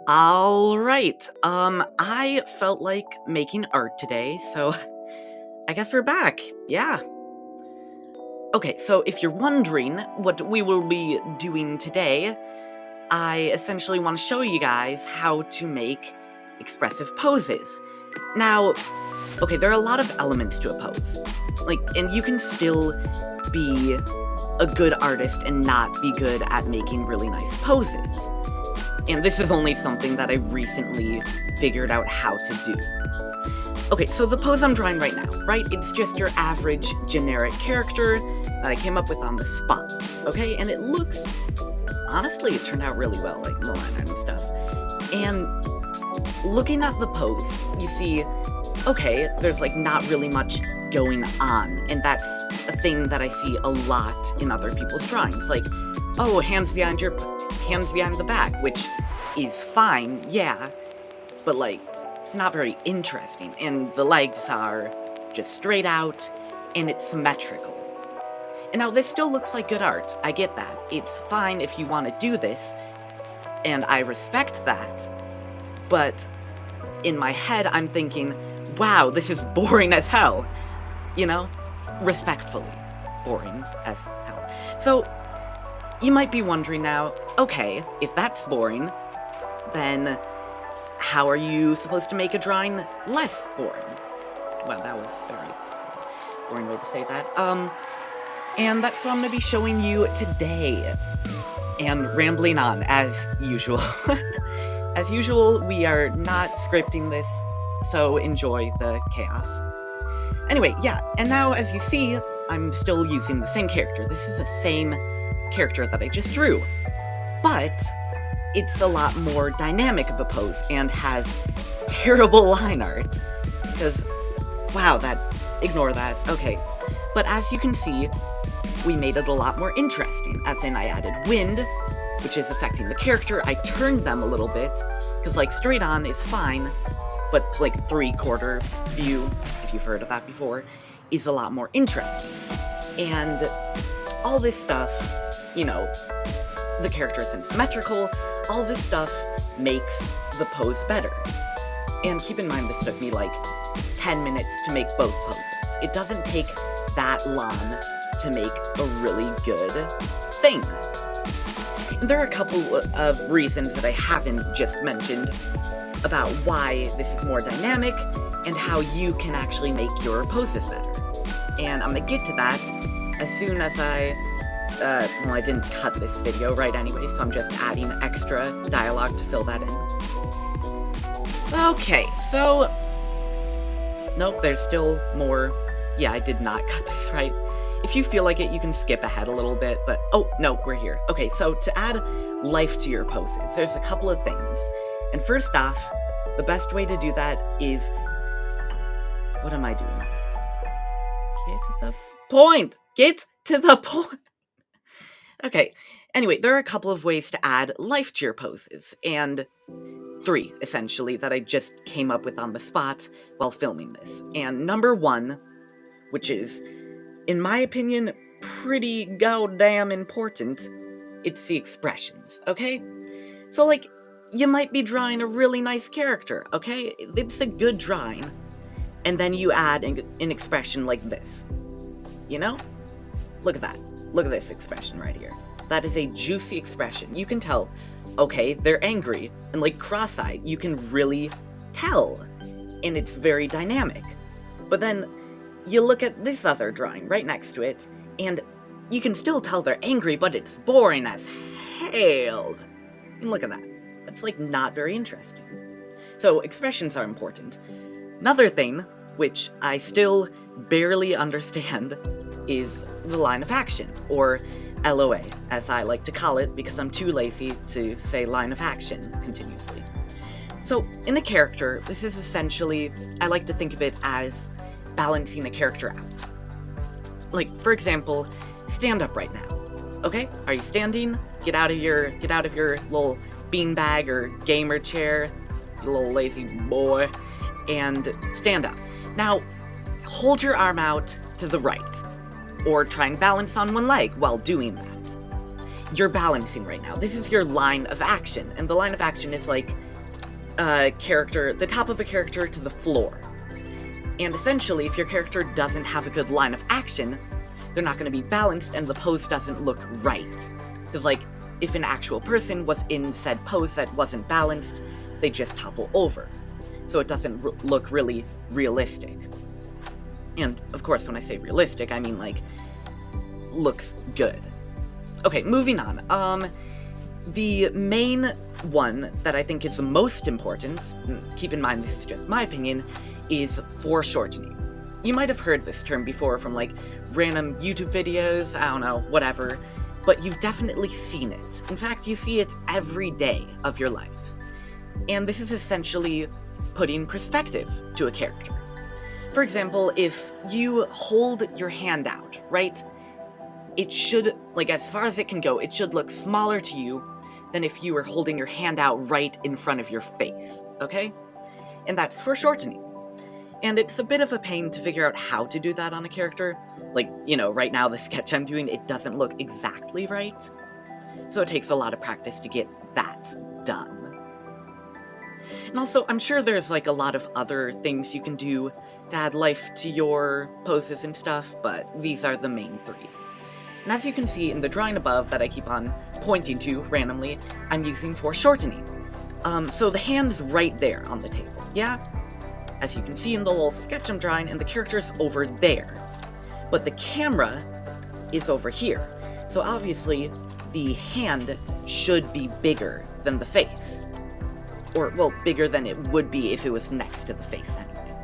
Alright, I felt like making art today, so I guess we're back. Yeah. Okay, so if you're wondering what we will be doing today, I essentially want to show you guys how to make expressive poses. Now, okay, there are a lot of elements to a pose. And you can still be a good artist and not be good at making really nice poses. And this is only something that I recently figured out how to do. Okay, so the pose I'm drawing right now, right? It's just your average generic character that I came up with on the spot, okay? And it looks, honestly, it turned out really well, like the line art and stuff. And looking at the pose, you see, okay, there's like not really much going on, and that's a thing that I see a lot in other people's drawings. Like, oh, hands behind the back, which is fine, yeah, but like, it's not very interesting, and the legs are just straight out, and it's symmetrical. And now this still looks like good art, I get that. It's fine if you want to do this, and I respect that, but in my head I'm thinking, wow, this is boring as hell, you know? Respectfully, boring as hell. So, you might be wondering now, okay, if that's boring, then how are you supposed to make a drawing less boring? Well, that was a very boring way to say that. And that's what I'm going to be showing you today. And rambling on, as usual. As usual, we are not scripting this, so enjoy the chaos. Anyway, yeah, and now as you see, I'm still using the same character. This is the same character that I just drew. But it's a lot more dynamic of a pose and has terrible line art. Because, wow, ignore that. Okay. But as you can see, we made it a lot more interesting. As in, I added wind, which is affecting the character. I turned them a little bit, because, like, straight on is fine, but, like, 3/4 view, if you've heard of that before, is a lot more interesting. And all this stuff, you know, the character isn't symmetrical, all this stuff makes the pose better. And keep in mind, this took me, like, 10 minutes to make both poses. It doesn't take that long to make a really good thing. And there are a couple of reasons that I haven't just mentioned about why this is more dynamic and how you can actually make your poses better. And I'm gonna get to that as soon as well, I didn't cut this video right anyway, so I'm just adding extra dialogue to fill that in. Okay, so nope, there's still more. Yeah, I did not cut this right. If you feel like it, you can skip ahead a little bit, but oh, no, we're here. Okay, so to add life to your poses, there's a couple of things. And first off, the best way to do that is... What am I doing? Get to the point! Get to the point! Okay, anyway, there are a couple of ways to add life to your poses, and 3, essentially, that I just came up with on the spot while filming this. And number 1, which is, in my opinion, pretty goddamn important, it's the expressions, okay? So, like, you might be drawing a really nice character, okay? It's a good drawing, and then you add an expression like this, you know? Look at that. Look at this expression right here. That is a juicy expression. You can tell, okay, they're angry, and like cross-eyed, you can really tell, and it's very dynamic. But then, you look at this other drawing right next to it, and you can still tell they're angry, but it's boring as hell. And look at that. That's, like, not very interesting. So, expressions are important. Another thing, which I still barely understand, is the line of action, or LOA, as I like to call it, because I'm too lazy to say line of action continuously. So, in a character, this is essentially, I like to think of it as balancing a character out. Like, for example, stand up right now. Okay? Are you standing? Get out of your little beanbag or gamer chair, you little lazy boy, and stand up. Now, hold your arm out to the right, or try and balance on one leg while doing that. You're balancing right now. This is your line of action, and the line of action is like the top of a character to the floor. And essentially, if your character doesn't have a good line of action, they're not going to be balanced and the pose doesn't look right. Because, like, if an actual person was in said pose that wasn't balanced, they just topple over. So it doesn't look really realistic. And, of course, when I say realistic, I mean, like, looks good. Okay, moving on. The main one that I think is the most important, keep in mind this is just my opinion, is foreshortening. You might have heard this term before from, like, random YouTube videos, I don't know, whatever, but you've definitely seen it. In fact, you see it every day of your life. And this is essentially putting perspective to a character. For example, if you hold your hand out, right? It should, like, as far as it can go, it should look smaller to you than if you were holding your hand out right in front of your face, okay? And that's foreshortening. And it's a bit of a pain to figure out how to do that on a character. Like, you know, right now the sketch I'm doing, it doesn't look exactly right. So it takes a lot of practice to get that done. And also, I'm sure there's, like, a lot of other things you can do to add life to your poses and stuff, but these are the main three. And as you can see in the drawing above that I keep on pointing to randomly, I'm using foreshortening. So the hand's right there on the table, yeah? As you can see in the little sketch I'm drawing, and the character's over there. But the camera is over here. So obviously, the hand should be bigger than the face. Or, well, bigger than it would be if it was next to the face anyway.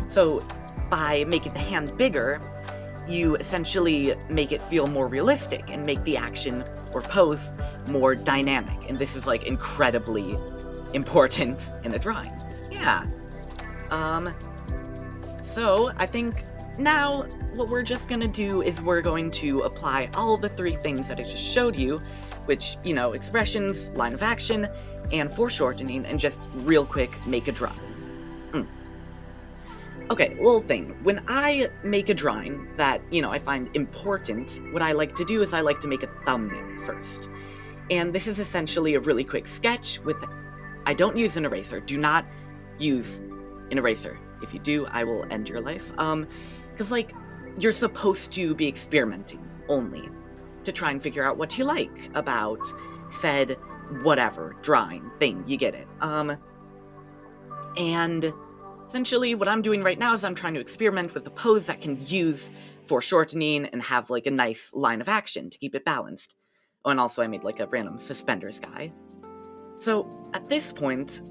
So, by making the hand bigger, you essentially make it feel more realistic and make the action or pose more dynamic. And this is, like, incredibly important in a drawing. Yeah. So I think now what we're just gonna do is we're going to apply all the three things that I just showed you, which, you know, expressions, line of action, and foreshortening, and just real quick make a drawing. Okay, little thing. When I make a drawing that, you know, I find important, what I like to do is I like to make a thumbnail first. And this is essentially a really quick sketch with... I don't use an eraser. Do not use an eraser. If you do, I will end your life. Because, like, you're supposed to be experimenting only to try and figure out what you like about said whatever drawing thing. You get it. And essentially what I'm doing right now is I'm trying to experiment with a pose that can use foreshortening and have, like, a nice line of action to keep it balanced. Oh, and also I made, like, a random suspenders guy. So at this point,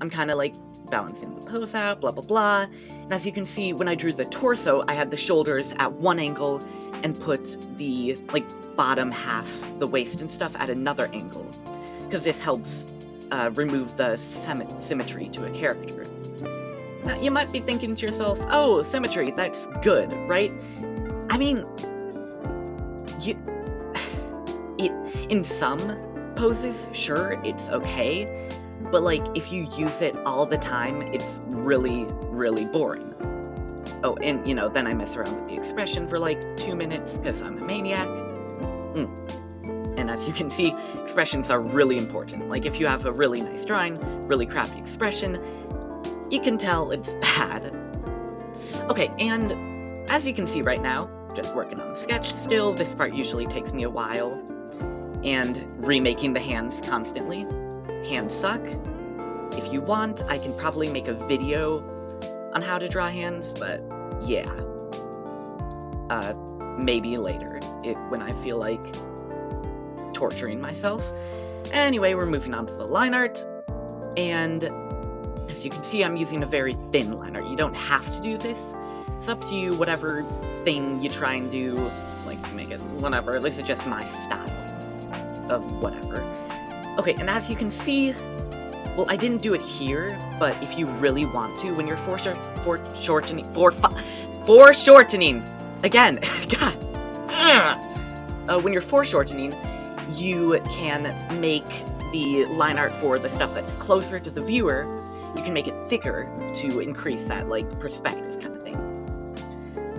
I'm kind of, like, balancing the pose out, blah blah blah. And as you can see, when I drew the torso, I had the shoulders at one angle and put the, like, bottom half, the waist and stuff, at another angle, because this helps remove the symmetry to a character. Now, you might be thinking to yourself, oh, symmetry, that's good, right? I mean, in some poses, sure, it's okay, but, like, if you use it all the time, it's really, really boring. Oh, and, you know, then I mess around with the expression for, like, 2 minutes, because I'm a maniac. And as you can see, expressions are really important. Like, if you have a really nice drawing, really crappy expression, you can tell it's bad. Okay, and as you can see right now, just working on the sketch still, this part usually takes me a while, and remaking the hands constantly. Hands suck. If you want, I can probably make a video on how to draw hands, but yeah. Maybe later, when I feel like torturing myself. Anyway, we're moving on to the line art, and as you can see, I'm using a very thin line art. You don't have to do this. It's up to you, whatever thing you try and do, like, make it whatever. This is just my style of whatever. Okay, and as you can see, well, I didn't do it here, but if you really want to, when you're foreshortening, again, God, when you're foreshortening, you can make the line art for the stuff that's closer to the viewer. You can make it thicker to increase that, like, perspective kind of thing.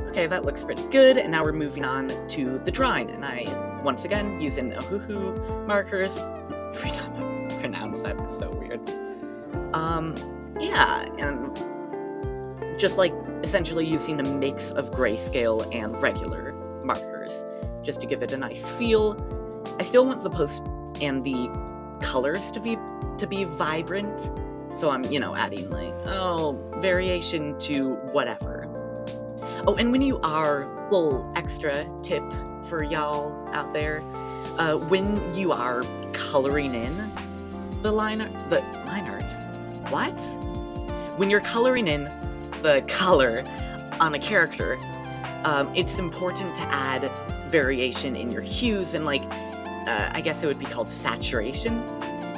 Okay, that looks pretty good, and now we're moving on to the drawing, and I, once again, using Ohuhu markers. Every time I pronounce that, it's so weird. Um, yeah, and just like essentially using a mix of grayscale and regular markers just to give it a nice feel. I still want the post and the colors to be vibrant, so I'm, adding like, variation to whatever. Oh, and when you are, little extra tip for y'all out there, when you are coloring in the line art, what? When you're coloring in the color on a character, it's important to add variation in your hues and I guess it would be called saturation.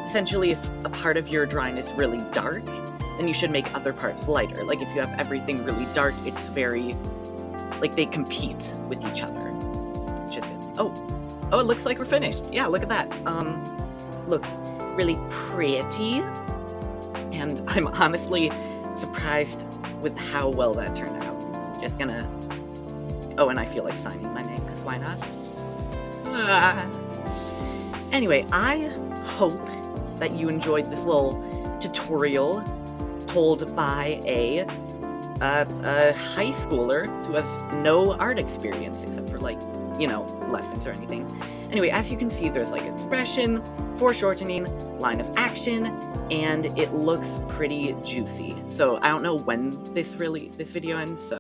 Essentially, if a part of your drawing is really dark, then you should make other parts lighter. Like if you have everything really dark, it's very, they compete with each other. Which is good. Oh, it looks like we're finished. Yeah, look at that. Looks really pretty. And I'm honestly surprised with how well that turned out. Just gonna... Oh, and I feel like signing my name, because why not? Anyway, I hope that you enjoyed this little tutorial told by a high schooler who has no art experience except for lessons or anything. Anyway, as you can see, there's expression, foreshortening, line of action, and it looks pretty juicy. So I don't know when this video ends, so